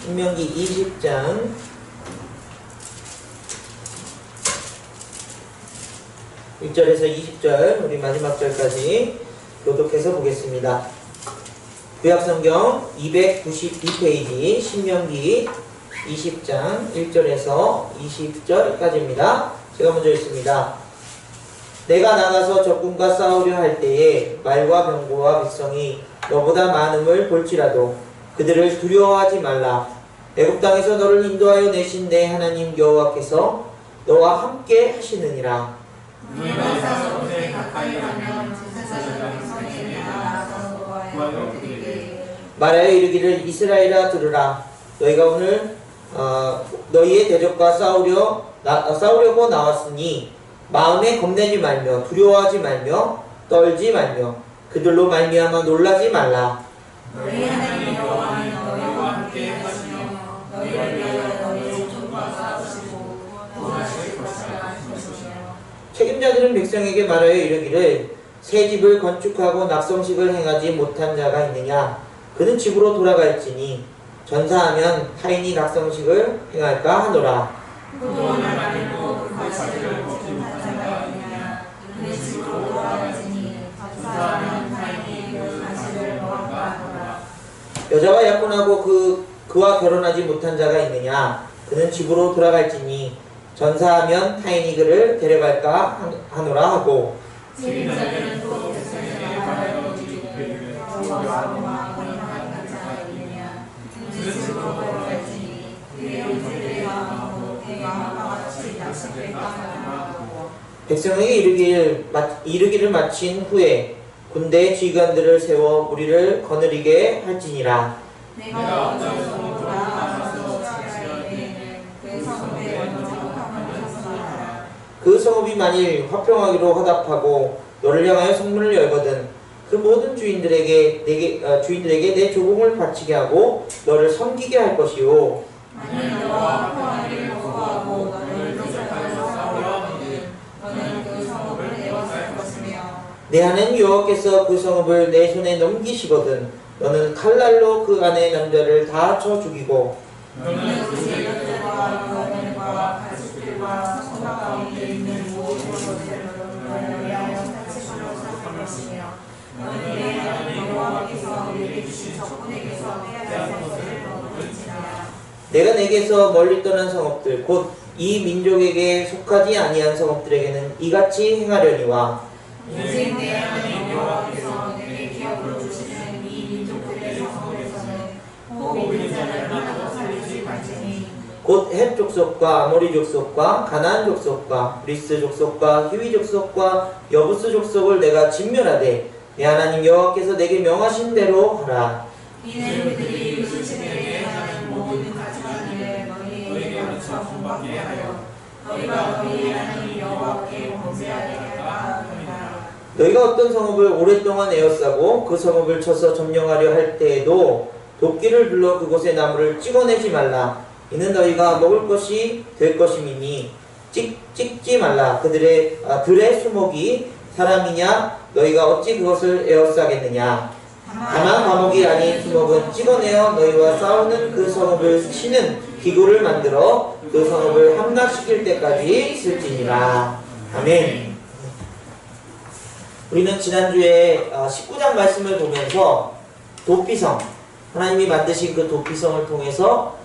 신명기 20장 1절에서 20절 우리 마지막 절까지 교독해서 보겠습니다. 구약성경 292페이지 신명기 20장 1절에서 20절까지입니다. 제가 먼저 읽습니다. 내가 나가서 적군과 싸우려 할 때에 말과 병거와 백성이 너보다 많음을 볼지라도 그들을 두려워하지 말라. 애굽 땅에서 너를 인도하여 내신 내 하나님 여호와께서 너와 함께 하시느니라. 너희가 가서 그들에 가까이 가면 제사장의 성에 나아가서 노하여 그들에게 말하여 이르기를 이스라엘아 들으라. 너희가 오늘 너희의 대적과 싸우려고 나왔으니 마음에 겁내지 말며 두려워하지 말며 떨지 말며 그들로 말미암아 놀라지 말라. 너희 하나님 여호와는 너희와 함께 하시며 너희를 위하여 너희 종족과 싸우시고 구원하실 것이라 하시며 책임자들은 백성에게 말하여 이르기를 새 집을 건축하고 낙성식을 행하지 못한 자가 있느냐. 그는 집으로 돌아갈지니 전사하면 타인이 낙성식을 행할까 하노라. 구원을 말고 그 가시를 먹지 못한 자가 있느냐. 그는 집으로 돌아갈지니 전사하면 타인이 그 가시를 먹을까 하노라. 여자와 약혼하고 그와 결혼하지 못한 자가 있느냐. 그는 집으로 돌아갈지니 전사하면 타인이 그를 데려갈까 하노라 하고 책임자들은 또 백성에게 말하여 이르기를 여호와와 거듭난 자가 있느냐. 그는 집으로 돌아갈지니 그의 형제들의 마음으로 그의 마음과 같이 약속할까 하노라 하고 백성에게 이르기를 마친 후에 군대의 지휘관들을 세워 우리를 거느리게 할지니라. 내가 어떤 성읍으로 나가서 지하에 그 성읍에 먼저 화평을 선언하라. 그 성읍이 만일 화평하기로 화답하고 너를 향하여 성문을 열거든 그 모든 주인들에게 내 조공을 바치게 하고 너를 섬기게 할 것이요. 만일 너와 화평하기를 거부하고 너를 대적하여 싸우려 하거든 너는 그 성읍을 에워쌀 것이며 내 하나님 여호와께서 그 성읍을 내 손에 넘기시거든 너는 칼날로 그 안의 남자를 다 쳐 죽이고 너는 그 세력들과 그 아들과 가축들과 성막 가운데 있는 모든 것들을 너를 위하여 사치로 삼을 것이며 너는 내 하나님 여호와께서 우리에게 주신 적군에게서 빼앗을 것을 거두리지라. 내가 내게서 멀리 떠난 성읍들 곧 이 민족에게 속하지 아니한 성읍들에게는 이같이 행하려니와 오직 내 하나님 여호와께서 내게 기업으로 주시는 이 민족들의 성읍에서는 혹 있는 자를 하나도 살리지 말지니 곧 헷 족속과 아모리 족속과 가나안 족속과 브리스 족속과 히위 족속과 여부스 족속을 내가 진멸하되 내 하나님 여호와께서 내게 명하신 대로 하라. 이는 그들이 유수신에게 하는 모든 가증한 일을 너희에게 가르쳐 본받게 하여 너희가 너희 하나님 여호와께 범죄하게 할까 하느니라. 너희가 어떤 성읍을 오랫동안 에워싸고 그 성읍을 쳐서 점령하려 할 때에도 도끼를 불러 그곳의 나무를 찍어내지 말라. 이는 너희가 먹을 것이 될 것임이니 찍지 말라. 들의 수목이 사람이냐 너희가 어찌 그것을 에워싸겠느냐. 다만 과목이 아닌 수목은 찍어내어 너희와 싸우는 그 성읍을 치는 기구를 만들어 그 성읍을 함락시킬 때까지 쓸지니라. 아멘. 우리는 지난주에 19장 말씀을 보면서 도피성, 하나님이 만드신 그 도피성을 통해서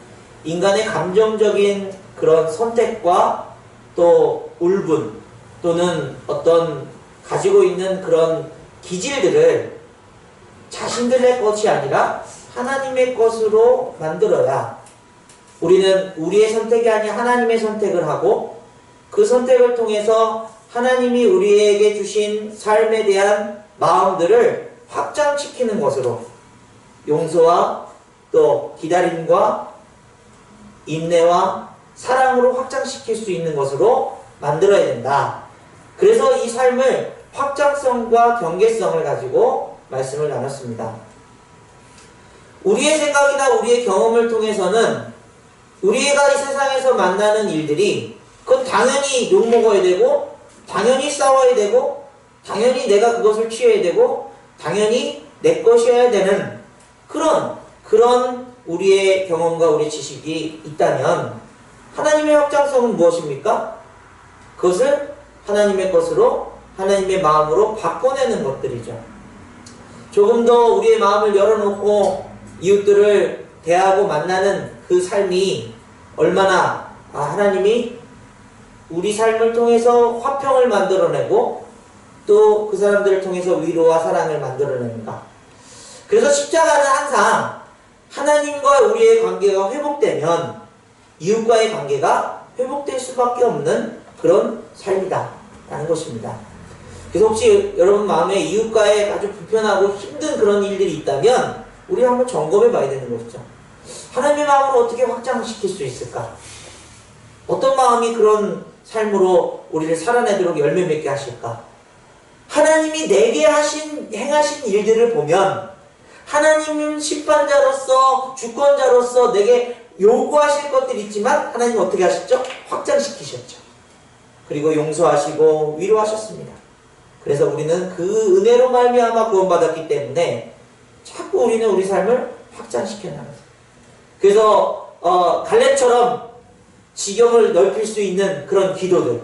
인간의 감정적인 그런 선택과 또 울분 또는 어떤 가지고 있는 그런 기질들을 자신들의 것이 아니라 하나님의 것으로 만들어야 우리는 우리의 선택이 아닌 하나님의 선택을 하고 그 선택을 통해서 하나님이 우리에게 주신 삶에 대한 마음들을 확장시키는 것으로 용서와 또 기다림과 인내와 사랑으로 확장시킬 수 있는 것으로 만들어야 된다. 그래서 이 삶을 확장성과 경계성을 가지고 말씀을 나눴습니다. 우리의 생각이나 우리의 경험을 통해서는 우리가 이 세상에서 만나는 일들이 그건 당연히 욕먹어야 되고 당연히 싸워야 되고 당연히 내가 그것을 취해야 되고 당연히 내 것이어야 되는 그런 우리의 경험과 우리의 지식이 있다면 하나님의 확장성은 무엇입니까? 그것을 하나님의 것으로 하나님의 마음으로 바꿔내는 것들이죠. 조금 더 우리의 마음을 열어놓고 이웃들을 대하고 만나는 그 삶이 얼마나 하나님이 우리 삶을 통해서 화평을 만들어내고 또 그 사람들을 통해서 위로와 사랑을 만들어냅니다. 그래서 십자가는 항상 하나님과 우리의 관계가 회복되면 이웃과의 관계가 회복될 수밖에 없는 그런 삶이다 라는 것입니다. 그래서 혹시 여러분 마음에 이웃과의 아주 불편하고 힘든 그런 일들이 있다면 우리 한번 점검해 봐야 되는 것이죠. 하나님의 마음을 어떻게 확장시킬 수 있을까? 어떤 마음이 그런 삶으로 우리를 살아내도록 열매 맺게 하실까? 하나님이 내게 행하신 일들을 보면 하나님은 심판자로서 주권자로서 내게 요구하실 것들이 있지만 하나님은 어떻게 하셨죠? 확장시키셨죠. 그리고 용서하시고 위로하셨습니다. 그래서 우리는 그 은혜로 말미암아 구원받았기 때문에 자꾸 우리는 우리 삶을 확장시켜 나가요. 그래서 갈렙처럼 지경을 넓힐 수 있는 그런 기도들,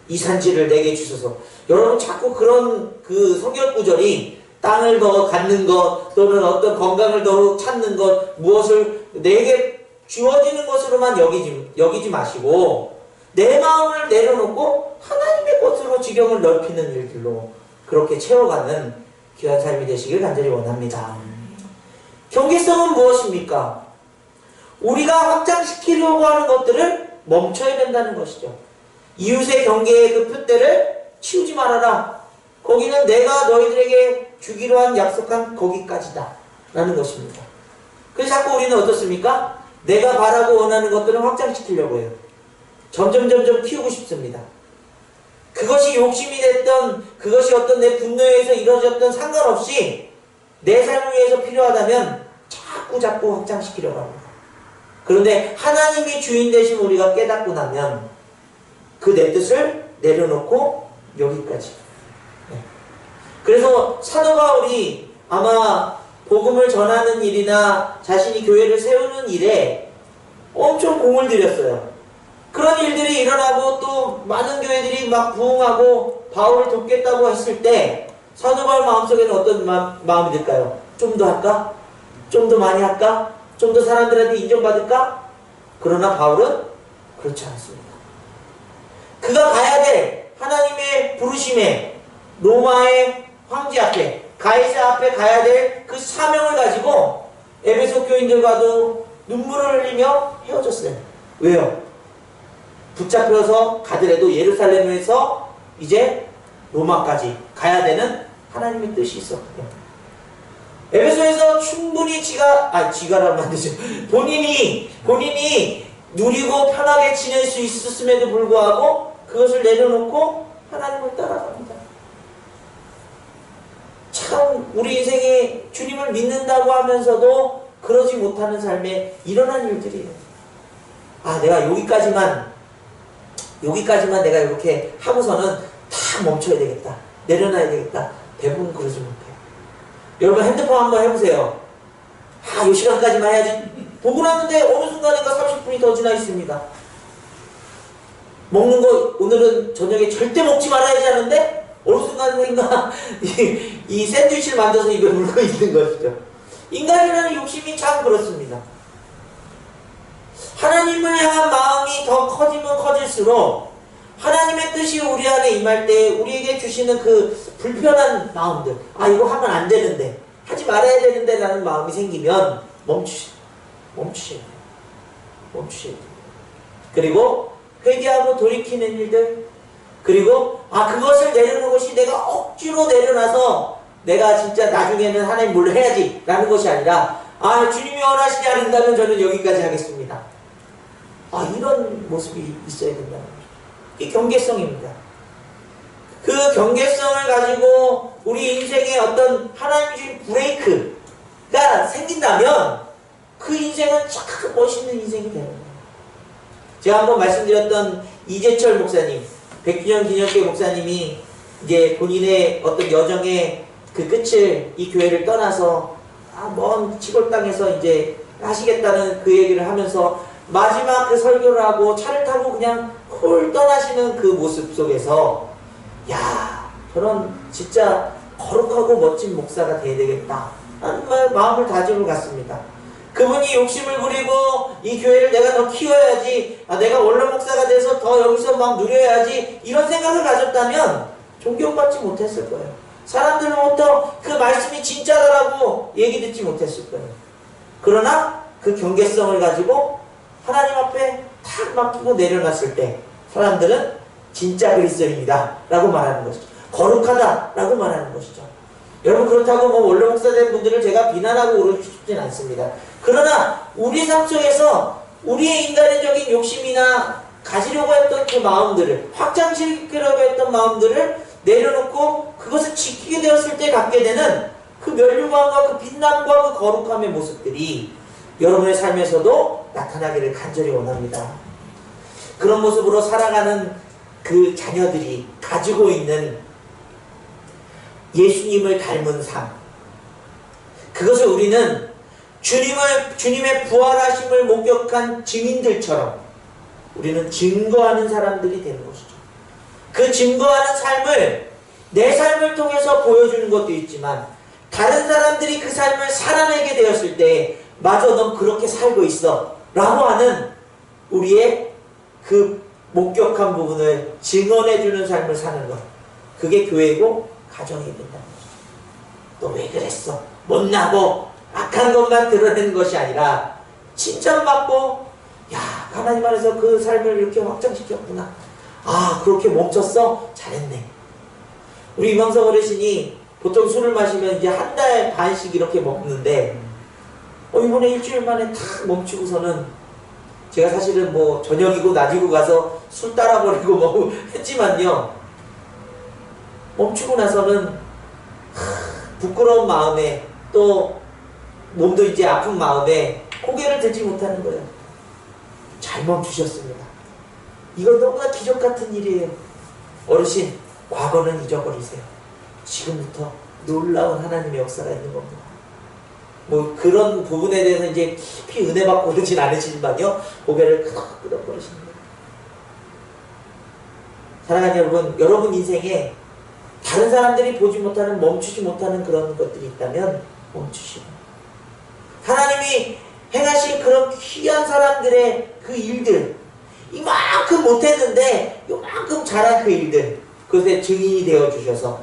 이 산지를 내게 주소서. 여러분 자꾸 그런 그 성경 구절이 땅을 더 갖는 것 또는 어떤 건강을 더 찾는 것, 무엇을 내게 주어지는 것으로만 여기지 마시고 내 마음을 내려놓고 하나님의 것으로 지경을 넓히는 일들로 그렇게 채워가는 귀한 삶이 되시길 간절히 원합니다. 경계성은 무엇입니까? 우리가 확장시키려고 하는 것들을 멈춰야 된다는 것이죠. 이웃의 경계의 그 푯대를 치우지 말아라. 거기는 내가 너희들에게 주기로 한 약속한 거기까지다 라는 것입니다. 그래서 자꾸 우리는 어떻습니까? 내가 바라고 원하는 것들을 확장시키려고 해요. 점점 키우고 싶습니다. 그것이 욕심이 됐던, 그것이 어떤 내 분노에 의해서 이루어졌던 상관없이 내 삶을 위해서 필요하다면 자꾸 확장시키려고 합니다. 그런데 하나님이 주인 되신 우리가 깨닫고 나면 그 내 뜻을 내려놓고 여기까지. 그래서 사도 바울이 아마 복음을 전하는 일이나 자신이 교회를 세우는 일에 엄청 공을 들였어요. 그런 일들이 일어나고 또 많은 교회들이 막 부흥하고 바울을 돕겠다고 했을 때 사도 바울 마음속에는 어떤 마음이 들까요? 좀 더 할까? 좀 더 많이 할까? 좀 더 사람들한테 인정받을까? 그러나 바울은 그렇지 않습니다. 그가 가야 될 하나님의 부르심에 로마의 황제 앞에 가이사 앞에 가야 될 그 사명을 가지고 에베소 교인들과도 눈물을 흘리며 헤어졌어요. 왜요? 붙잡혀서 가더라도 예루살렘에서 이제 로마까지 가야 되는 하나님의 뜻이 있었거든요. 에베소에서 충분히 지가라면 안 되죠. 본인이 누리고 편하게 지낼 수 있었음에도 불구하고 그것을 내려놓고 하나님을 따라갑니다. 참 우리 인생에 주님을 믿는다고 하면서도 그러지 못하는 삶에 일어난 일들이에요. 내가 여기까지만 내가 이렇게 하고서는 다 멈춰야 되겠다. 내려놔야 되겠다. 대부분 그러지 못해요. 여러분 핸드폰 한번 해보세요. 이 시간까지만 해야지. 보고 났는데 어느 순간인가 30분이 더 지나 있습니다. 먹는 거 오늘은 저녁에 절대 먹지 말아야지 하는데 어느 순간인가 이 샌드위치를 만들어서 입에 물고 있는 것이죠. 인간이라는 욕심이 참 그렇습니다. 하나님을 향한 마음이 더 커지면 커질수록 하나님의 뜻이 우리 안에 임할 때 우리에게 주시는 그 불편한 마음들, 이거 하면 안 되는데, 하지 말아야 되는데 라는 마음이 생기면 멈추셔야 돼요. 그리고 회개하고 돌이키는 일들, 그리고 그것을 내려놓는 것이 내가 억지로 내려놔서 내가 진짜 나중에는 하나님 뭘 해야지 라는 것이 아니라 주님이 원하시지 않는다면 저는 여기까지 하겠습니다. 이런 모습이 있어야 된다는 거죠. 이게 경계성입니다. 그 경계성을 가지고 우리 인생에 어떤 하나님이 주신 브레이크가 생긴다면 그 인생은 참 멋있는 인생이 되는 거예요. 제가 한번 말씀드렸던 이재철 목사님, 백주년 기념교회 목사님이 이제 본인의 어떤 여정의 그 끝을 이 교회를 떠나서 먼 시골 땅에서 이제 하시겠다는 그 얘기를 하면서 마지막 그 설교를 하고 차를 타고 그냥 홀 떠나시는 그 모습 속에서 야, 저런 진짜 거룩하고 멋진 목사가 돼야 되겠다 하는 마음을 다짐을 갖습니다. 그분이 욕심을 부리고 이 교회를 내가 더 키워야지, 내가 원로 목사가 돼서 더 여기서 막 누려야지 이런 생각을 가졌다면 존경받지 못했을 거예요. 사람들로부터 그 말씀이 진짜다라고 얘기 듣지 못했을 거예요. 그러나 그 경계성을 가지고 하나님 앞에 탁 맡기고 내려놨을 때 사람들은 진짜 그리스도인이다 라고 말하는 것이죠. 거룩하다 라고 말하는 것이죠. 여러분, 그렇다고 뭐 원로 목사 된 분들을 제가 비난하고 그러고 싶진 않습니다. 그러나 우리 삶 속에서 우리의 인간적인 욕심이나 가지려고 했던 그 마음들을, 확장시키려고 했던 마음들을 내려놓고 그것을 지키게 되었을 때 갖게 되는 그 면류관과 그 빛남과 그 거룩함의 모습들이 여러분의 삶에서도 나타나기를 간절히 원합니다. 그런 모습으로 살아가는 그 자녀들이 가지고 있는 예수님을 닮은 삶, 그것을 우리는 주님의 부활하심을 목격한 증인들처럼 우리는 증거하는 사람들이 되는 것이죠. 그 증거하는 삶을 내 삶을 통해서 보여주는 것도 있지만 다른 사람들이 그 삶을 살아내게 되었을 때 맞아, 넌 그렇게 살고 있어 라고 하는 우리의 그 목격한 부분을 증언해주는 삶을 사는 것, 그게 교회고 가정이 된다는 거죠. 너 왜 그랬어? 못나고 악한 것만 드러내는 것이 아니라 칭찬받고, 야, 하나님 안에서 그 삶을 이렇게 확장시켰구나. 아, 그렇게 멈췄어? 잘했네. 우리 이광석 어르신이 보통 술을 마시면 이제 한 달 반씩 이렇게 먹는데 이번에 일주일 만에 탁 멈추고서는, 제가 사실은 뭐 저녁이고 낮이고 가서 술 따라버리고 뭐 했지만요, 멈추고 나서는 부끄러운 마음에 또 몸도 이제 아픈 마음에 고개를 들지 못하는 거예요. 잘 멈추셨습니다. 이건 너무나 기적 같은 일이에요. 어르신, 과거는 잊어버리세요. 지금부터 놀라운 하나님의 역사가 있는 겁니다. 뭐 그런 부분에 대해서 이제 깊이 은혜 받고 그러진 않으시지만요, 고개를 끄덕끄덕거리시는 거예요. 사랑하는 여러분 인생에 다른 사람들이 보지 못하는, 멈추지 못하는 그런 것들이 있다면 멈추시고, 하나님이 행하신 그런 귀한 사람들의 그 일들, 이만큼 못했는데 이만큼 잘한 그 일들, 그것에 증인이 되어주셔서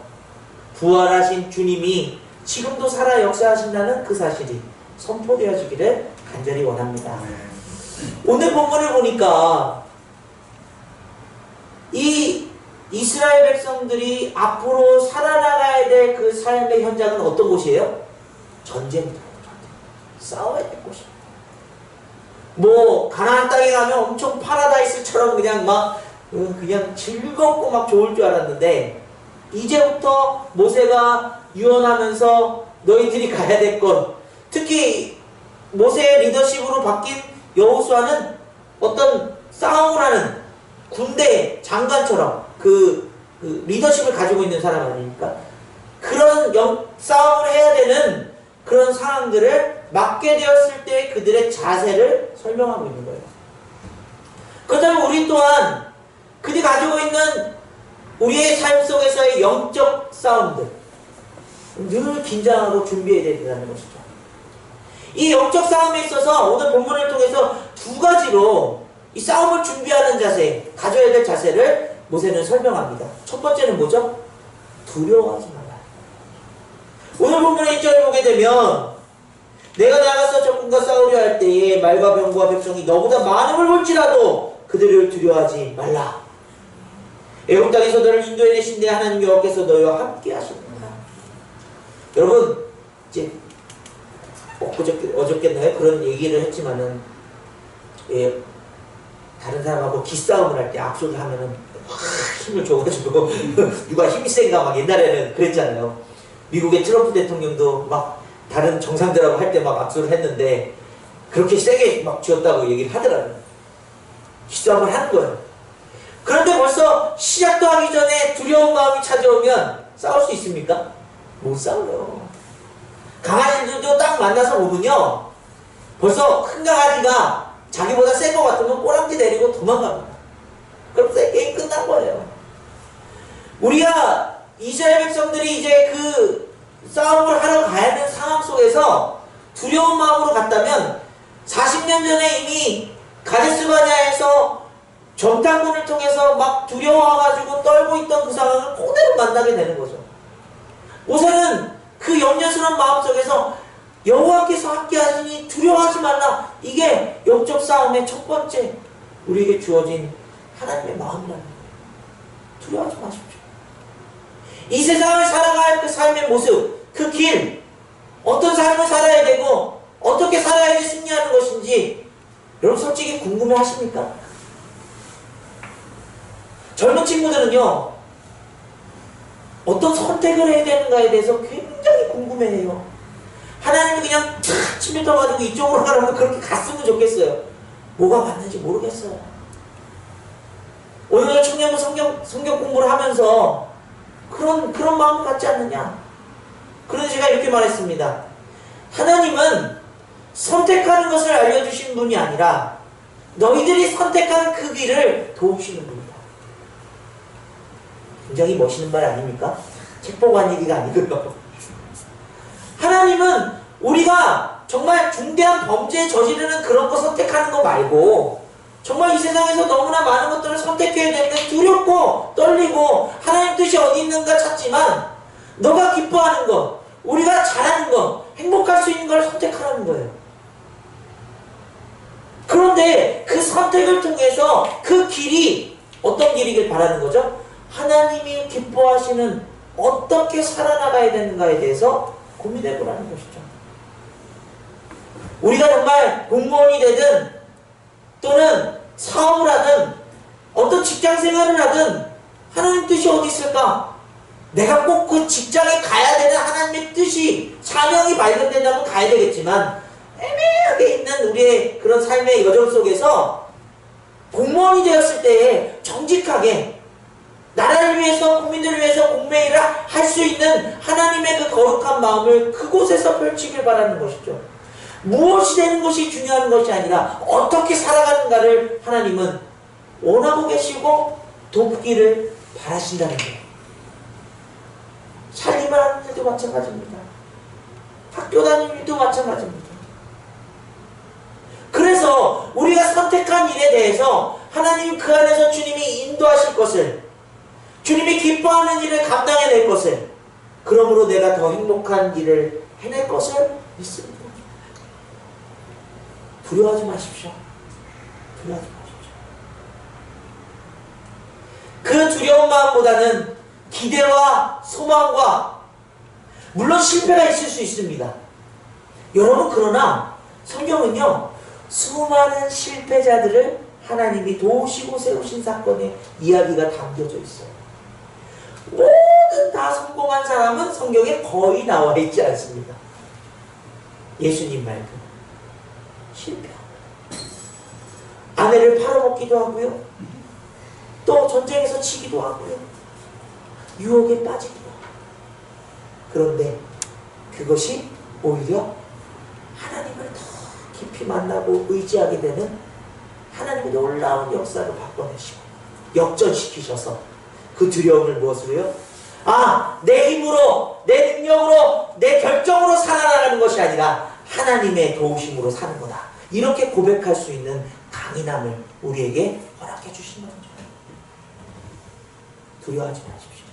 부활하신 주님이 지금도 살아 역사하신다는 그 사실이 선포되어지기를 간절히 원합니다. 오늘 본문을 보니까 이 이스라엘 백성들이 앞으로 살아나가야 될 그 삶의 현장은 어떤 곳이에요? 전쟁터예요. 싸워야 될 곳이에요. 뭐 가나안 땅에 가면 엄청 파라다이스처럼 그냥 막 그냥 즐겁고 막 좋을 줄 알았는데, 이제부터 모세가 유언하면서 너희들이 가야 될 것, 특히 모세의 리더십으로 바뀐 여호수아는 어떤 싸움을 하는 군대 장관처럼 그 리더십을 가지고 있는 사람 아닙니까? 그런 싸움을 해야 되는 그런 상황들을 맡게 되었을 때 그들의 자세를 설명하고 있는 거예요. 그렇다면 우리 또한 그들이 가지고 있는 우리의 삶 속에서의 영적 싸움들, 늘 긴장하고 준비해야 된다는 것이죠. 이 영적 싸움에 있어서 오늘 본문을 통해서 두 가지로 이 싸움을 준비하는 자세, 가져야 될 자세를 모세는 설명합니다. 첫 번째는 뭐죠? 두려워하지 말라. 오늘 본문의 1절을 보게 되면, 내가 나가서 적군과 싸우려 할 때에 말과 병과 백성이 너보다 많음을 볼지라도 그들을 두려워하지 말라. 애굽 땅에서 너를 인도해내신 내 하나님 여호와께서 너희와 함께 하십니다. 여러분, 이제 어저께나요? 그런 얘기를 했지만은, 다른 사람하고 기싸움을 할 때 악수를 하면은 힘을 줘가지고 누가 힘이 센가 막 옛날에는 그랬잖아요. 미국의 트럼프 대통령도 막 다른 정상들하고 할 때 막 악수를 했는데 그렇게 세게 막 쥐었다고 얘기를 하더라고요. 기싸움을 하는 거예요. 그런데 벌써 시작도 하기 전에 두려운 마음이 찾아오면 싸울 수 있습니까? 못 싸워요. 강아지들도 딱 만나서 보면요, 벌써 큰 강아지가 자기보다 센 것 같으면 꼬랑지 내리고 도망갑니다. 그럼 게임 끝난 거예요. 우리가 이스라엘 백성들이 이제 그 싸움을 하러 가야 하는 상황 속에서 두려운 마음으로 갔다면 40년 전에 이미 가데스바냐에서 정탐꾼을 통해서 막 두려워가지고 떨고 있던 그 상황을 그대로 만나게 되는 거죠. 모세는 그 염려스러운 마음속에서 여호와께서 함께하시니 두려워하지 말라. 이게 영적 싸움의 첫 번째 우리에게 주어진 하나님의 마음이라는 거예요. 두려워하지 마십시오. 이 세상을 살아갈 그 삶의 모습, 그 길, 어떤 삶을 살아야 되고 어떻게 살아야지 승리하는 것인지 여러분 솔직히 궁금해 하십니까? 젊은 친구들은요, 어떤 선택을 해야 되는가에 대해서 굉장히 궁금해해요. 하나님이 그냥 탁 침뱉어가지고 이쪽으로 가라고 그렇게 갔으면 좋겠어요. 뭐가 맞는지 모르겠어요. 오늘 청년부 성경 공부를 하면서 그런 마음 갖지 않느냐? 그래서 제가 이렇게 말했습니다. 하나님은 선택하는 것을 알려주신 분이 아니라 너희들이 선택한 그 길을 도우시는 분이다. 굉장히 멋있는 말 아닙니까? 책 보고 한 얘기가 아니고요. 하나님은 우리가 정말 중대한 범죄에 저지르는 그런 거 선택하는 거 말고 정말 이 세상에서 너무나 많은 것들을 선택해야 되는데 두렵고 떨리고 하나님 뜻이 어디 있는가 찾지만 너가 기뻐하는 것, 우리가 잘하는 것, 행복할 수 있는 걸 선택하라는 거예요. 그런데 그 선택을 통해서 그 길이 어떤 길이길 바라는 거죠? 하나님이 기뻐하시는 어떻게 살아나가야 되는가에 대해서 고민해 보라는 것이죠. 우리가 정말 공무원이 되든 또는 사업을 하든 어떤 직장 생활을 하든 하나님 뜻이 어디 있을까? 내가 꼭 그 직장에 가야 되는 하나님의 뜻이 사명이 발견된다면 가야 되겠지만 애매하게 있는 우리의 그런 삶의 여정 속에서 공무원이 되었을 때에 정직하게 나라를 위해서 국민들을 위해서 공매일을 할 수 있는 하나님의 그 거룩한 마음을 그곳에서 펼치길 바라는 것이죠. 무엇이 되는 것이 중요한 것이 아니라 어떻게 살아가는가를 하나님은 원하고 계시고 돕기를 바라신다는 거예요. 살림을 하는 일도 마찬가지입니다. 학교 다니는 일도 마찬가지입니다. 그래서 우리가 선택한 일에 대해서 하나님 그 안에서 주님이 인도하실 것을, 주님이 기뻐하는 일을 감당해낼 것을, 그러므로 내가 더 행복한 일을 해낼 것을 믿습니다. 두려워하지 마십시오. 두려워하지 마십시오. 그 두려운 마음보다는 기대와 소망과, 물론 실패가 있을 수 있습니다. 여러분, 그러나 성경은요, 수많은 실패자들을 하나님이 도우시고 세우신 사건의 이야기가 담겨져 있어요. 모든 다 성공한 사람은 성경에 거의 나와 있지 않습니다. 예수님 말고 실패합니다. 아내를 팔아먹기도 하고요, 또 전쟁에서 치기도 하고요, 유혹에 빠지기도 하고. 그런데 그것이 오히려 하나님을 더 깊이 만나고 의지하게 되는 하나님의 놀라운 역사를 바꿔내시고 역전시키셔서 그 두려움을 무엇으로요? 내 힘으로, 내 능력으로, 내 결정으로 살아나가는 것이 아니라 하나님의 도우심으로 사는 거다. 이렇게 고백할 수 있는 강인함을 우리에게 허락해 주신 거죠. 두려워하지 마십시오.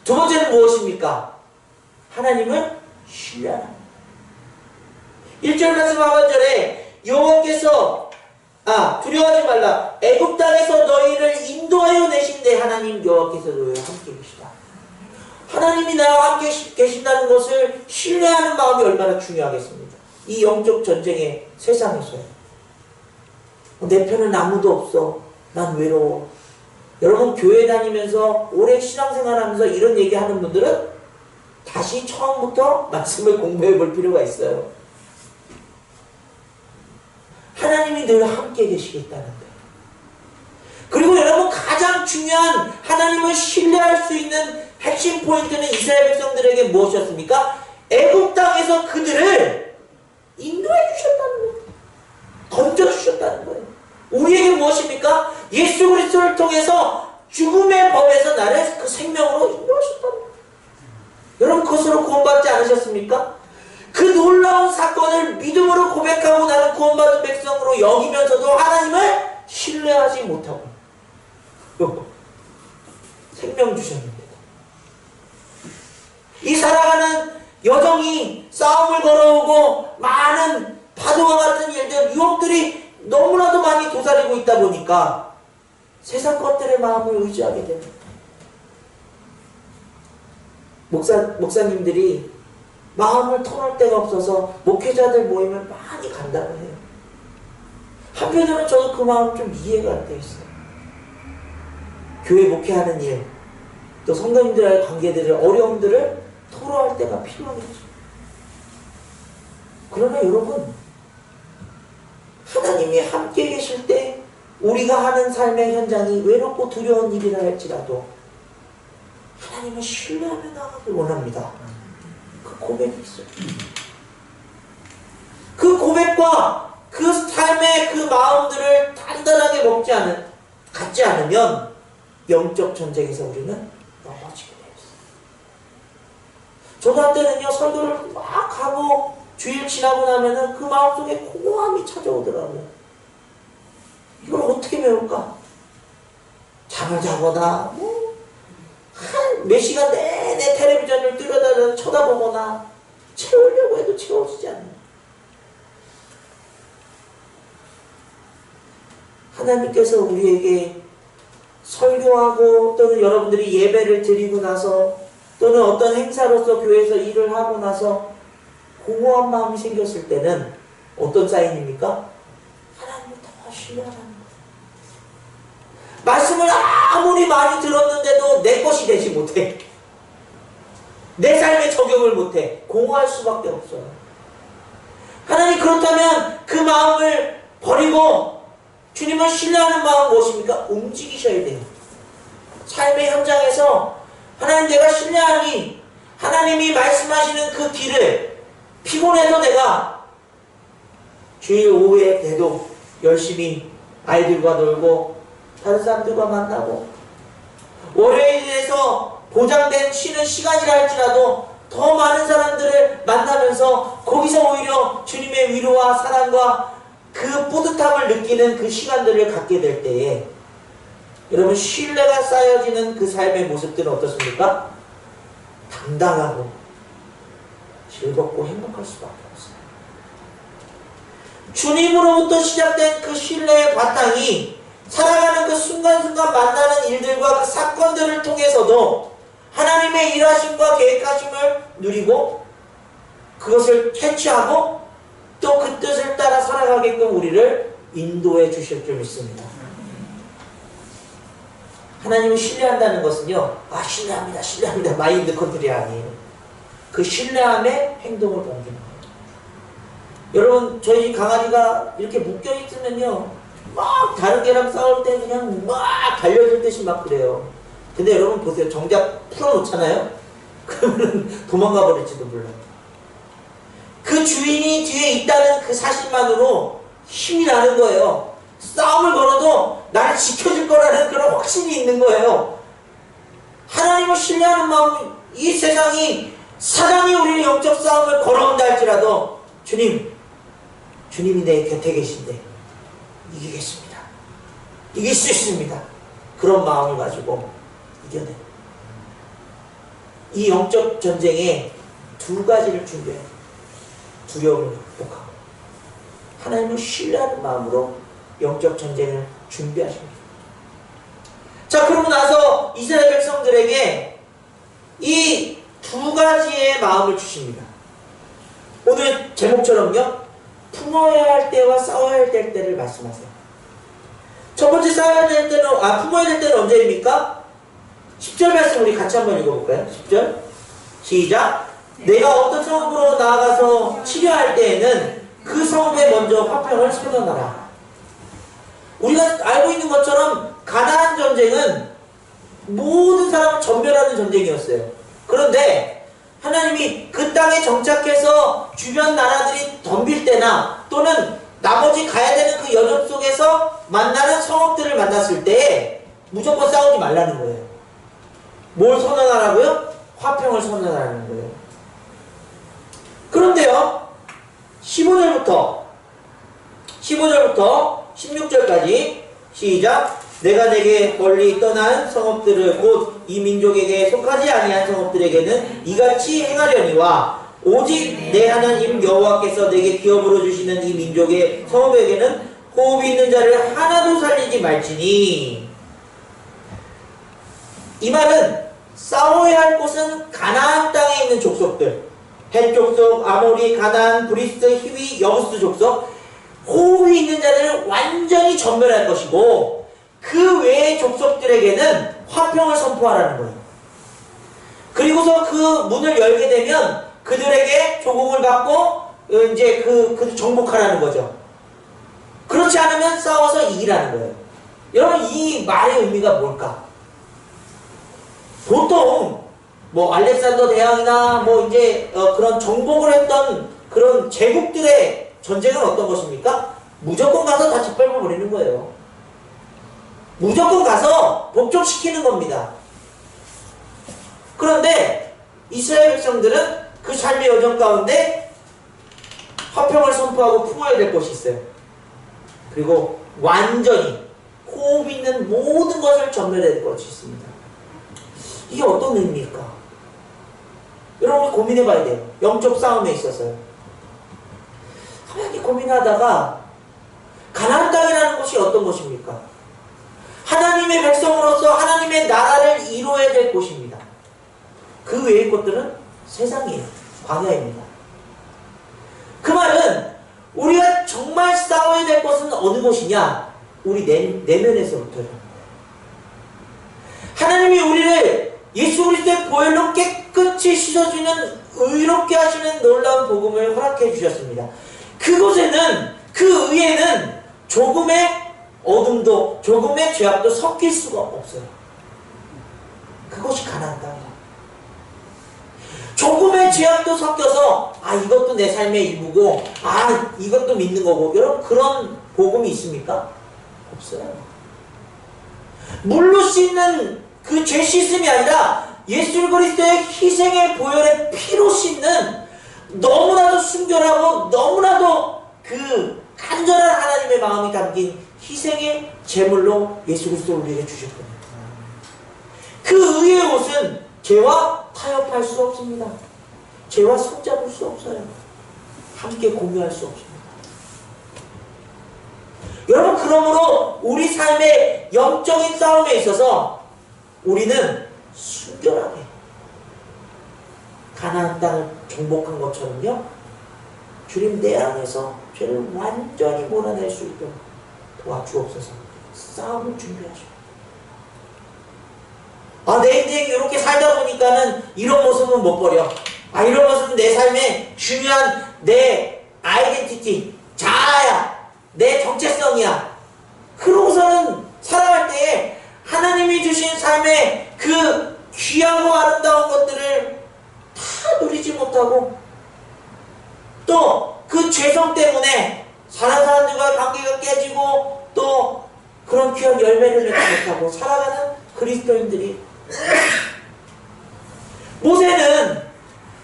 두 번째는 무엇입니까? 하나님을 신뢰하라. 1절 말씀 하반절에 여호와께서 두려워하지 말라. 애굽 땅에서 너희를 인도하여 내신데 하나님 여호와께서 너희와 함께 계시다. 하나님이 나와 함께 계신다는 것을 신뢰하는 마음이 얼마나 중요하겠습니까? 이 영적 전쟁의 세상에서요. 내 편은 아무도 없어. 난 외로워. 여러분, 교회 다니면서 오래 신앙생활하면서 이런 얘기하는 분들은 다시 처음부터 말씀을 공부해 볼 필요가 있어요. 하나님이 늘 함께 계시겠다는데. 그리고 여러분, 가장 중요한 하나님을 신뢰할 수 있는 핵심 포인트는 이스라엘 백성들에게 무엇이었습니까? 애굽 땅에서 그들을 인도하셨습니다. 인도해 주셨다는 거예요. 건져주셨다는 거예요. 우리에게 무엇입니까? 예수 그리스도를 통해서 죽음의 법에서 나를 그 생명으로 인도하셨다는 거예요. 여러분 그것으로 구원받지 않으셨습니까? 그 놀라운 사건을 믿음으로 고백하고 나는 구원받은 백성으로 여기면서도 하나님을 신뢰하지 못하고 생명 주셨는데 이 살아가는 여정이 싸움을 걸어오고 많은 파도와 같은 일들, 유혹들이 너무나도 많이 도사리고 있다 보니까 세상 것들의 마음을 의지하게 됩니다. 목사님들이 마음을 터놓을 데가 없어서 목회자들 모임을 많이 간다고 해요. 한편으로는 저도 그 마음 좀 이해가 안 돼 있어요. 교회 목회하는 일, 또 성도님들과의 관계들의 어려움들을 토로할 때가 필요하겠죠. 그러나 여러분, 하나님이 함께 계실 때 우리가 하는 삶의 현장이 외롭고 두려운 일이라 할지라도 하나님을 신뢰하며 나가길 원합니다. 그 고백이 있어요. 그 고백과 그 삶의 그 마음들을 단단하게 갖지 않으면 영적 전쟁에서 우리는 넘어지게 되어 있어요. 저도 한때는요, 설교를 막 하고 주일 지나고 나면은 그 마음속에 공허함이 찾아오더라고요. 이걸 어떻게 배울까? 잠을 자거나 한 몇 시간 내내 텔레비전을 뚫어다가 쳐다보거나 채우려고 해도 채워지지 않는 하나님께서 우리에게 설교하고 또는 여러분들이 예배를 드리고 나서 또는 어떤 행사로서 교회에서 일을 하고 나서 공허한 마음이 생겼을 때는 어떤 사인입니까? 하나님을 더 신뢰하라는 거예요. 말씀을 아무리 많이 들었는데도 내 것이 되지 못해. 내 삶에 적용을 못해. 공허할 수밖에 없어요. 하나님 그렇다면 그 마음을 버리고 주님을 신뢰하는 마음은 무엇입니까? 움직이셔야 돼요. 삶의 현장에서 하나님 내가 신뢰하니 하나님이 말씀하시는 그 길을 피곤해도 내가 주일 오후에 돼도 열심히 아이들과 놀고 다른 사람들과 만나고 월요일에서 보장된 쉬는 시간이라 할지라도 더 많은 사람들을 만나면서 거기서 오히려 주님의 위로와 사랑과 그 뿌듯함을 느끼는 그 시간들을 갖게 될 때에 여러분 신뢰가 쌓여지는 그 삶의 모습들은 어떻습니까? 당당하고 즐겁고 행복할 수밖에 없어요. 주님으로부터 시작된 그 신뢰의 바탕이 살아가는 그 순간순간 만나는 일들과 그 사건들을 통해서도 하나님의 일하심과 계획하심을 누리고 그것을 캐치하고 또 그 뜻을 따라 살아가게끔 우리를 인도해 주실 줄 믿습니다. 하나님을 신뢰한다는 것은요, 신뢰합니다 마인드 컨트롤이 아니에요. 그 신뢰함의 행동을 옮기는 거예요. 여러분 저희 강아지가 이렇게 묶여 있으면요 막 다른 개랑 싸울 때 그냥 막 달려들 듯이 막 그래요. 근데 여러분 보세요. 정작 풀어놓잖아요? 그러면 도망가 버릴지도 몰라요. 그 주인이 뒤에 있다는 그 사실만으로 힘이 나는 거예요. 싸움을 걸어도 나를 지켜줄 거라는 그런 확신이 있는 거예요. 하나님을 신뢰하는 마음, 이 세상이 사단이 우리의 영적 싸움을 걸어온다 할지라도 주님이 내 곁에 계신데 이기겠습니다. 이길 수 있습니다. 그런 마음을 가지고 이겨내. 이 영적 전쟁에 두 가지를 준비해요. 두려움을 극복하고 하나님을 신뢰하는 마음으로 영적 전쟁을 준비하십니다. 자, 그러고 나서 이스라엘 백성들에게 이 두 가지의 마음을 주십니다. 오늘 제목처럼요, 품어야 할 때와 싸워야 할 때를 말씀하세요. 첫 번째 싸워야 될 때는, 품어야 될 때는 언제입니까? 10절 말씀 우리 같이 한번 읽어볼까요? 10절 시작. 내가 어떤 성읍으로 나아가서 치려할 때에는 그 성읍에 먼저 화평을 세워놔라. 우리가 알고 있는 것처럼 가나안 전쟁은 모든 사람을 전멸하는 전쟁이었어요. 그런데 하나님이 그 땅에 정착해서 주변 나라들이 덤빌 때나 또는 나머지 가야 되는 그 여정 속에서 만나는 성읍들을 만났을 때 무조건 싸우지 말라는 거예요. 뭘 선언하라고요? 화평을 선언하라는 거예요. 그런데요, 15절부터 16절까지 시작. 내가 내게 멀리 떠난 성읍들을 곧 이 민족에게 속하지 아니한 성읍들에게는 이같이 행하려니와 오직 내 하나님 여호와께서 내게 기업으로 주시는 이 민족의 성읍에게는 호흡이 있는 자를 하나도 살리지 말지니. 이 말은 싸워야 할 곳은 가나안 땅에 있는 족속들, 헷 족속, 아모리, 가나안, 브리스, 히위, 여부스 족속, 호흡이 있는 자들을 완전히 전멸할 것이고 그 외의 족속들에게는 화평을 선포하라는 거예요. 그리고서 그 문을 열게 되면 그들에게 조공을 받고 이제 그 정복하라는 거죠. 그렇지 않으면 싸워서 이기라는 거예요. 여러분, 이 말의 의미가 뭘까? 보통 뭐 알렉산더 대왕이나 뭐 이제 그런 정복을 했던 그런 제국들의 전쟁은 어떤 것입니까? 무조건 가서 다 짓밟아 버리는 거예요. 무조건 가서 복종시키는 겁니다. 그런데 이스라엘 백성들은 그 삶의 여정 가운데 화평을 선포하고 품어야 될 것이 있어요. 그리고 완전히 호흡 있는 모든 것을 전멸해야 될 것이 있습니다. 이게 어떤 의미일까? 여러분, 고민해 봐야 돼요. 영적 싸움에 있어서요. 가만히 고민하다가 가나안 땅이라는 곳이 어떤 곳입니까? 하나님의 백성으로서 하나님의 나라를 이루어야 될 곳입니다. 그 외의 곳들은 세상이에요. 광야입니다. 그 말은 우리가 정말 싸워야 될 곳은 어느 곳이냐? 우리 내면에서부터요. 하나님이 우리를 예수 그리스도의 보혈로 깨끗이 씻어주는 의롭게 하시는 놀라운 복음을 허락해 주셨습니다. 그곳에는, 그 의에는 조금의 어둠도 조금의 죄악도 섞일 수가 없어요. 그것이 가나안 땅이에요. 조금의 죄악도 섞여서 이것도 내 삶의 일부고 이것도 믿는 거고. 여러분, 그런 복음이 있습니까? 없어요. 물로 씻는 그 죄 씻음이 아니라 예수 그리스도의 희생의 보혈의 피로 씻는 너무나도 순결하고 너무나도 그 간절한 하나님의 마음이 담긴 희생의 제물로 예수 그리스도를 우리에게 주셨거든요. 그 의의 옷은 죄와 타협할 수 없습니다. 죄와 손잡을 수 없어요. 함께 공유할 수 없습니다. 여러분, 그러므로 우리 삶의 영적인 싸움에 있어서 우리는 순결하게 가나안 땅을 정복한 것처럼요, 주님 내 안에서 죄를 완전히 몰아낼 수 있도록 도와주옵소서. 싸움을 준비하십니다. 내 인생이 이렇게 살다 보니까는 이런 모습은 못 버려. 이런 모습은 내 삶의 중요한 내 아이덴티티, 자아야, 내 정체성이야. 그러고서는 살아갈 때에 하나님이 주신 삶의 그 귀하고 아름다운 것들을 다 누리지 못하고 또 그 죄성 때문에 사는 사람들과 관계가 깨지고 또 그런 귀한 열매를 맺지 못하고 살아가는 그리스도인들이, 모세는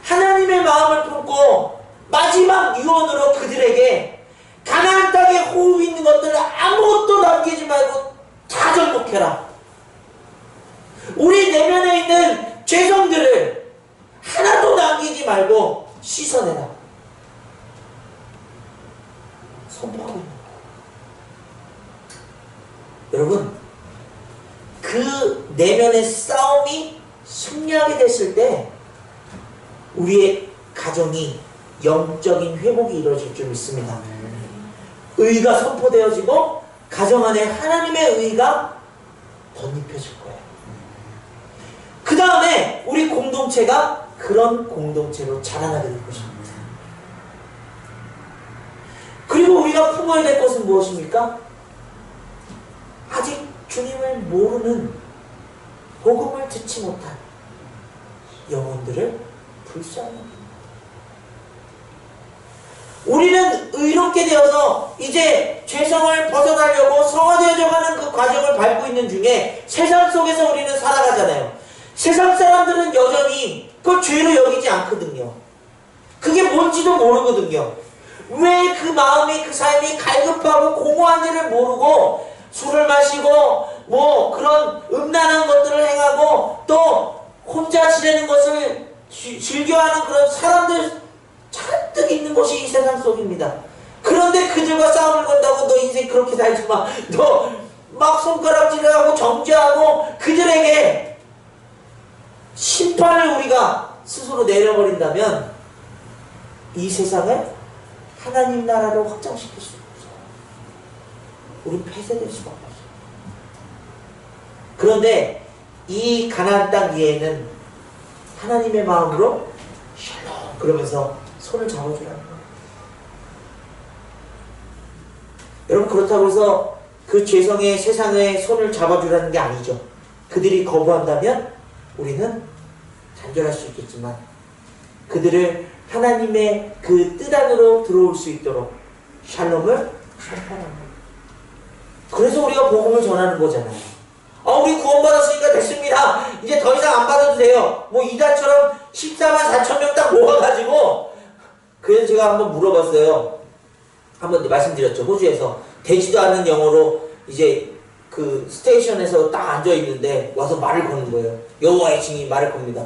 하나님의 마음을 품고 마지막 유언으로 그들에게 가나안 땅에 호흡 있는 것들을 아무것도 남기지 말고 다 정복해라. 우리 내면에 있는 죄성들을 하나도 남기지 말고 씻어내라. 선포하고 있는 거예요. 여러분, 그 내면의 싸움이 승리하게 됐을 때 우리의 가정이 영적인 회복이 이루어질 줄 믿습니다. 의가 선포되어지고 가정 안에 하나님의 의가 덧입혀질 거예요. 그 다음에 우리 공동체가 그런 공동체로 자라나게 될 것입니다. 그리고 우리가 품어야 될 것은 무엇입니까? 아직 주님을 모르는, 복음을 듣지 못한 영혼들을 불쌍해. 우리는 의롭게 되어서 이제 죄성을 벗어나려고 성화되어져가는 그 과정을 밟고 있는 중에 세상 속에서 우리는 살아가잖아요. 세상 사람들은 여전히 그걸 죄로 여기지 않거든요. 그게 뭔지도 모르거든요. 왜 그 마음이, 그 삶이 갈급하고 공허한지를 모르고 술을 마시고 뭐 그런 음란한 것들을 행하고 또 혼자 지내는 것을 즐겨하는 그런 사람들 잔뜩 있는 것이 이 세상 속입니다. 그런데 그들과 싸움을 건다고 너 인생 그렇게 살지 마. 너 막 손가락질하고 정죄하고 그들에게 심판을 우리가 스스로 내려버린다면 이 세상을 하나님 나라로 확장시킬 수 없어요. 우리 폐쇄될 수밖에 없어요. 그런데 이 가나안 땅 위에는 하나님의 마음으로 샬롬 그러면서 손을 잡아주라는 거예요. 여러분 그렇다고 해서 그 죄성의 세상의 손을 잡아주라는 게 아니죠. 그들이 거부한다면 우리는 단절할 수 있겠지만 그들을 하나님의 그 뜻 안으로 들어올 수 있도록 샬롬을 선포하는 거예요. 그래서 우리가 복음을 전하는 거잖아요. 우리 구원받았으니까 됐습니다. 이제 더 이상 안 받아도 돼요. 뭐 이단처럼 14만 4천 명 딱 모아가지고. 그래서 제가 한번 물어봤어요. 한번 말씀드렸죠. 호주에서 되지도 않은 영어로 이제 그 스테이션에서 딱 앉아있는데 와서 말을 거는 거예요. 여호와의 증인이 말을 겁니다.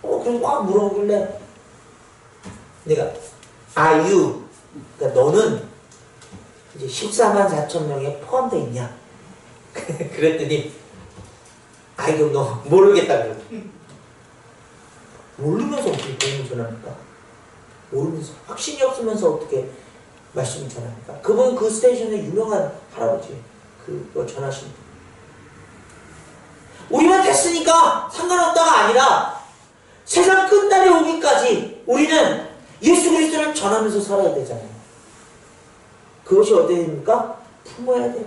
그래서 막 물어보길래 내가 Are you? 그러니까 너는 이제 14만 4천 명에 포함되어 있냐? 그랬더니 I don't know. 모르겠다 그러고. 모르면서 어떻게 복음을 전합니까? 모르면서 확신이 없으면서 어떻게 말씀을 전합니까? 그분 그 스테이션의 유명한 할아버지 그거 전하신 분. 우리만 됐으니까 상관없다가 아니라 세상 끝날이 오기까지 우리는 예수 그리스도를 전하면서 살아야 되잖아요. 그것이 어디에 됩니까? 품어야 돼요.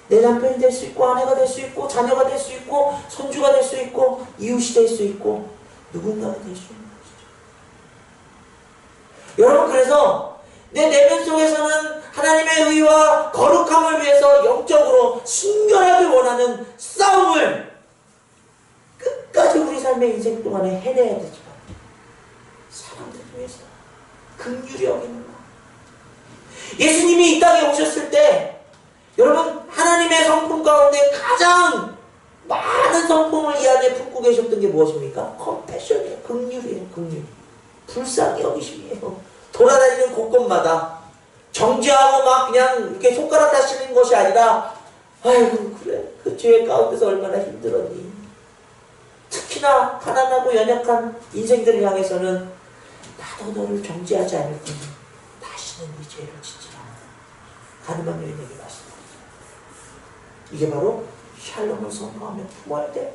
내 남편이 될 수 있고 아내가 될 수 있고 자녀가 될 수 있고 손주가 될 수 있고 이웃이 될 수 있고 누군가가 될 수 있는 것이죠. 여러분 그래서 내 내면 속에서는 하나님의 의와 거룩함을 위해서 영적으로 순결하게 원하는 싸움을 끝까지 우리 삶의 인생 동안에 해내야 되지만 사람들 위해서 긍휼히 여기는 마음. 예수님이 이 땅에 오셨을 때 여러분 하나님의 성품 가운데 가장 많은 성품을 이 안에 품고 계셨던 게 무엇입니까? 컴패션이에요. 긍휼이에요. 긍휼. 불쌍히 여기심이에요. 돌아다니는 곳곳마다 정죄하고 막 그냥 이렇게 손가락 다시는 것이 아니라 아이고 그래 그 죄 가운데서 얼마나 힘들었니. 특히나 가난하고 연약한 인생들을 향해서는 나도 너를 정죄하지 않을 테니 다시는 이 죄를 짓지 않아. 가늠한 여인에게 말씀하셨어요. 이게 바로 샬롬을 선포하며 품어야 돼.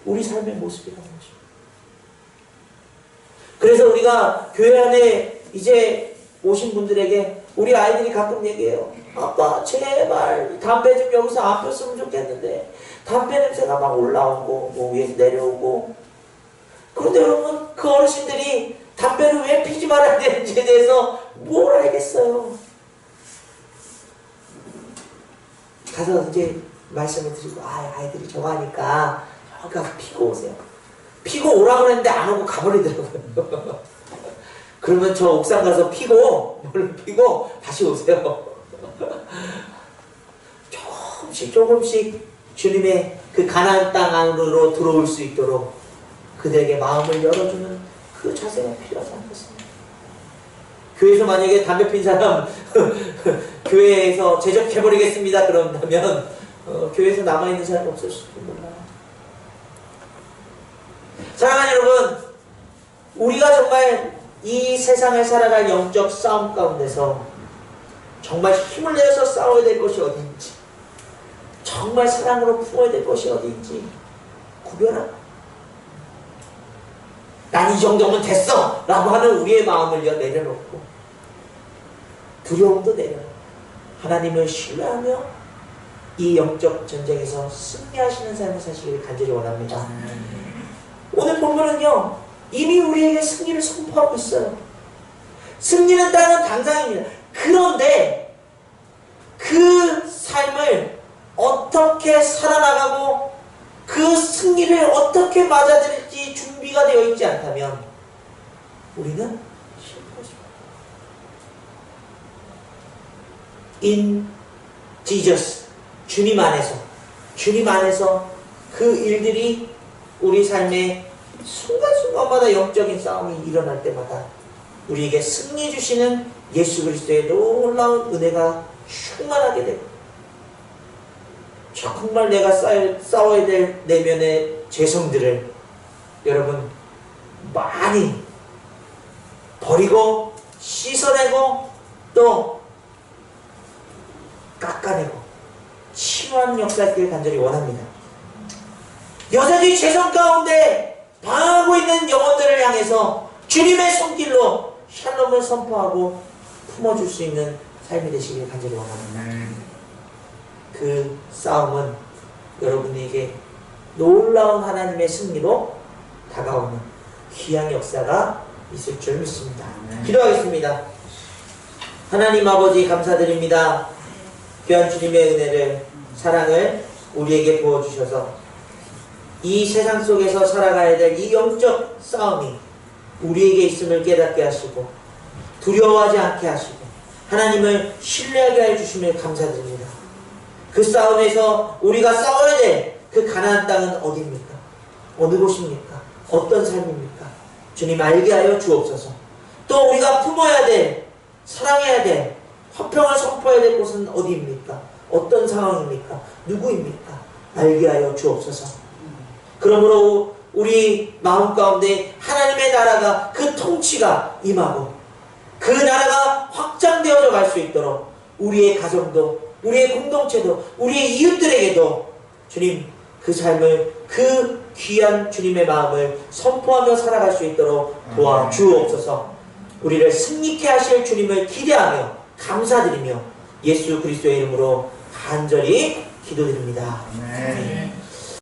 우리 삶의 모습이라는 것입니다. 그래서 우리가 교회 안에 이제 오신 분들에게 우리 아이들이 가끔 얘기해요. 아빠 제발 담배 좀 여기서 안 폈으면 좋겠는데 담배 냄새가 막 올라오고 뭐 위에서 내려오고. 그런데 여러분 그 어르신들이 담배를 왜 피지 말아야 되는지에 대해서 뭘 알겠어요. 가서 이제 말씀을 드리고 아이들이 좋아하니까 저기 가서 피고 오세요. 피고 오라고 그랬는데 안 오고 가버리더라고요. 그러면 저 옥상 가서 피고 다시 오세요. 조금씩 주님의 그 가나안 땅 안으로 들어올 수 있도록 그들에게 마음을 열어주는 그 자세가 필요하지 않겠습니까? 교회에서 만약에 담배 핀 사람 교회에서 제적해버리겠습니다 그런다면 교회에서 남아있는 사람이 없을 수도 몰라요. 사랑하는 여러분, 우리가 정말 이 세상을 살아갈 영적 싸움 가운데서 정말 힘을 내서 싸워야 될 것이 어디인지, 정말 사랑으로 품어야 될 것이 어디인지 구별하라. 난 이 정도면 됐어! 라고 하는 우리의 마음을 내려놓고 두려움도 내려놓고 하나님을 신뢰하며 이 영적 전쟁에서 승리하시는 삶을 사시기를 간절히 원합니다. 오늘 본문은요, 이미 우리에게 승리를 선포하고 있어요. 승리는 따른 당상입니다. 그런데 그 삶을 어떻게 살아나가고 그 승리를 어떻게 맞아들일지 준비가 되어 있지 않다면 우리는 실패하십니다. In Jesus, 주님 안에서 그 일들이 우리 삶의 순간순간마다 영적인 싸움이 일어날 때마다 우리에게 승리 주시는 예수 그리스도의 놀라운 은혜가 충만하게 되고, 정말 내가 싸워야 될 내면의 죄성들을 여러분 많이 버리고 씻어내고 또 깎아내고 치유하는 역사 있기를 간절히 원합니다. 여전히 죄성 가운데 방황하고 있는 영혼들을 향해서 주님의 손길로 샬롬을 선포하고 품어줄 수 있는 삶이 되시길 간절히 원합니다. 그 싸움은 여러분에게 놀라운 하나님의 승리로 다가오는 귀한 역사가 있을 줄 믿습니다. 기도하겠습니다. 하나님 아버지 감사드립니다. 귀한 주님의 은혜를, 사랑을 우리에게 부어주셔서 이 세상 속에서 살아가야 될 이 영적 싸움이 우리에게 있음을 깨닫게 하시고 두려워하지 않게 하시고 하나님을 신뢰하게 해주심을 감사드립니다. 그 싸움에서 우리가 싸워야 될 그 가나안 땅은 어디입니까? 어느 곳입니까? 어떤 삶입니까? 주님 알게 하여 주옵소서. 또 우리가 품어야 될, 사랑해야 될, 화평을 선포해야 될 곳은 어디입니까? 어떤 상황입니까? 누구입니까? 알게 하여 주옵소서. 그러므로 우리 마음 가운데 하나님의 나라가, 그 통치가 임하고 그 나라가 확장되어져 갈 수 있도록 우리의 가정도, 우리의 공동체도, 우리의 이웃들에게도 주님 그 삶을, 그 귀한 주님의 마음을 선포하며 살아갈 수 있도록 도와주옵소서. 우리를 승리케 하실 주님을 기대하며 감사드리며 예수 그리스도의 이름으로 간절히 기도드립니다. 아멘.